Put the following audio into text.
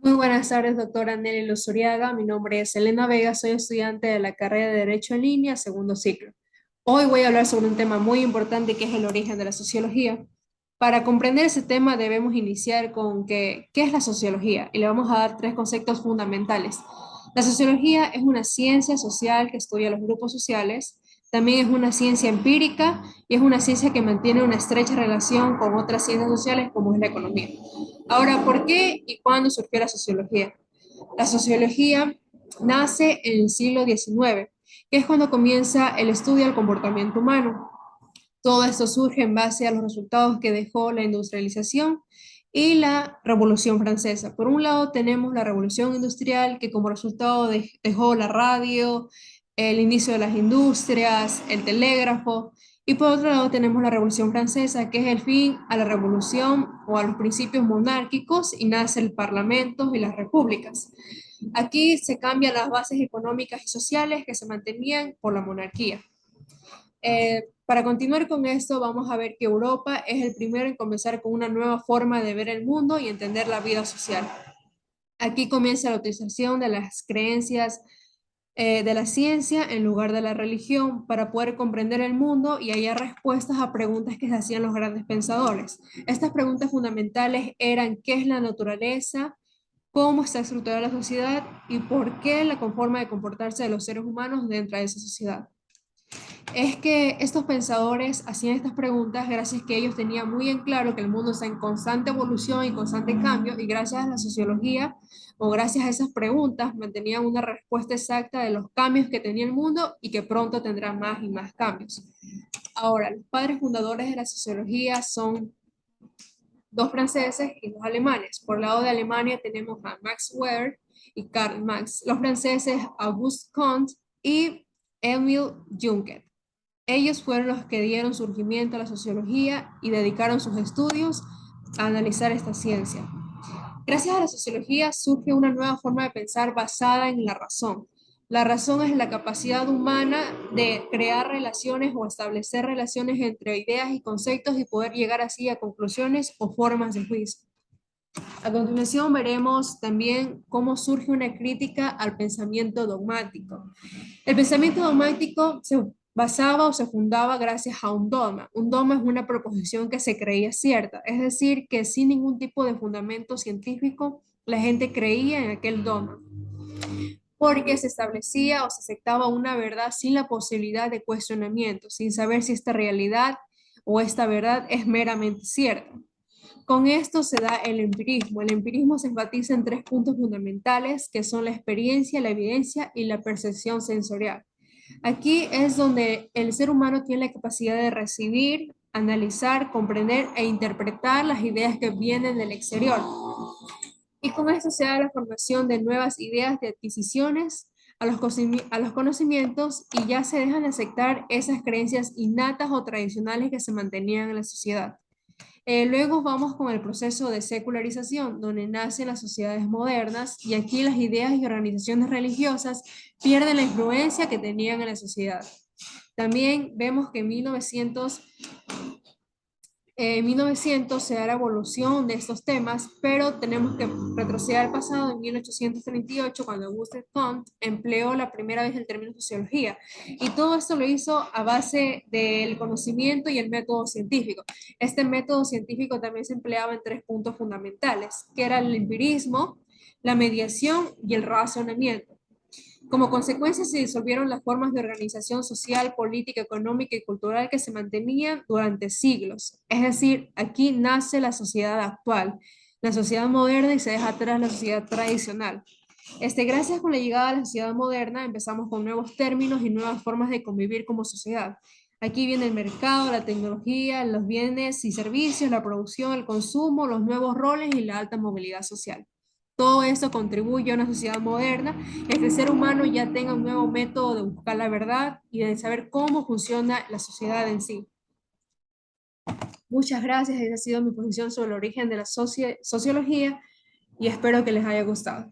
Muy buenas tardes, doctora Nelly Luzuriaga. Mi nombre es Elena Vega, soy estudiante de la carrera de Derecho en línea, segundo ciclo. Hoy voy a hablar sobre un tema muy importante que es el origen de la sociología. Para comprender ese tema debemos iniciar con qué es la sociología y le vamos a dar tres conceptos fundamentales. La sociología es una ciencia social que estudia los grupos sociales, también es una ciencia empírica y es una ciencia que mantiene una estrecha relación con otras ciencias sociales como es la economía. Ahora, ¿por qué y cuándo surgió la sociología? La sociología nace en el siglo XIX, que es cuando comienza el estudio del comportamiento humano. Todo esto surge en base a los resultados que dejó la industrialización y la Revolución Francesa. Por un lado tenemos la Revolución Industrial, que como resultado dejó la radio, el inicio de las industrias, el telégrafo, y por otro lado tenemos la Revolución Francesa, que es el fin a la revolución o a los principios monárquicos y nace el Parlamento y las repúblicas. Aquí se cambian las bases económicas y sociales que se mantenían por la monarquía. Para continuar con esto, vamos a ver que Europa es el primero en comenzar con una nueva forma de ver el mundo y entender la vida social. Aquí comienza la utilización de las creencias de la ciencia en lugar de la religión para poder comprender el mundo y hallar respuestas a preguntas que se hacían los grandes pensadores. Estas preguntas fundamentales eran: ¿qué es la naturaleza? ¿Cómo está estructurada la sociedad? ¿Y por qué la forma de comportarse de los seres humanos dentro de esa sociedad? Es que estos pensadores hacían estas preguntas gracias a que ellos tenían muy en claro que el mundo está en constante evolución y constante cambio, y gracias a la sociología o gracias a esas preguntas mantenían una respuesta exacta de los cambios que tenía el mundo y que pronto tendrá más y más cambios. Ahora, los padres fundadores de la sociología son dos franceses y dos alemanes. Por el lado de Alemania tenemos a Max Weber y Karl Marx. Los franceses, Auguste Comte y Emile Juncker. Ellos fueron los que dieron surgimiento a la sociología y dedicaron sus estudios a analizar esta ciencia. Gracias a la sociología surge una nueva forma de pensar basada en la razón. La razón es la capacidad humana de crear relaciones o establecer relaciones entre ideas y conceptos y poder llegar así a conclusiones o formas de juicio. A continuación veremos también cómo surge una crítica al pensamiento dogmático. El pensamiento dogmático se basaba o se fundaba gracias a un dogma. Un dogma es una proposición que se creía cierta, es decir, que sin ningún tipo de fundamento científico, la gente creía en aquel dogma, porque se establecía o se aceptaba una verdad sin la posibilidad de cuestionamiento, sin saber si esta realidad o esta verdad es meramente cierta. Con esto se da el empirismo. El empirismo se enfatiza en tres puntos fundamentales, que son la experiencia, la evidencia y la percepción sensorial. Aquí es donde el ser humano tiene la capacidad de recibir, analizar, comprender e interpretar las ideas que vienen del exterior. Y con esto se da la formación de nuevas ideas de adquisiciones a los conocimientos, y ya se dejan de aceptar esas creencias innatas o tradicionales que se mantenían en la sociedad. Luego vamos con el proceso de secularización, donde nacen las sociedades modernas, y aquí las ideas y organizaciones religiosas pierden la influencia que tenían en la sociedad. También vemos que en 1900 se da la evolución de estos temas, pero tenemos que retroceder al pasado, en 1838, cuando Auguste Comte empleó la primera vez el término sociología. Y todo esto lo hizo a base del conocimiento y el método científico. Este método científico también se empleaba en tres puntos fundamentales, que era el empirismo, la mediación y el razonamiento. Como consecuencia, se disolvieron las formas de organización social, política, económica y cultural que se mantenían durante siglos. Es decir, aquí nace la sociedad actual, la sociedad moderna, y se deja atrás la sociedad tradicional. Gracias con la llegada de la sociedad moderna, empezamos con nuevos términos y nuevas formas de convivir como sociedad. Aquí viene el mercado, la tecnología, los bienes y servicios, la producción, el consumo, los nuevos roles y la alta movilidad social. Todo eso contribuye a una sociedad moderna, es que el ser humano ya tenga un nuevo método de buscar la verdad y de saber cómo funciona la sociedad en sí. Muchas gracias, esa ha sido mi posición sobre el origen de la sociología, y espero que les haya gustado.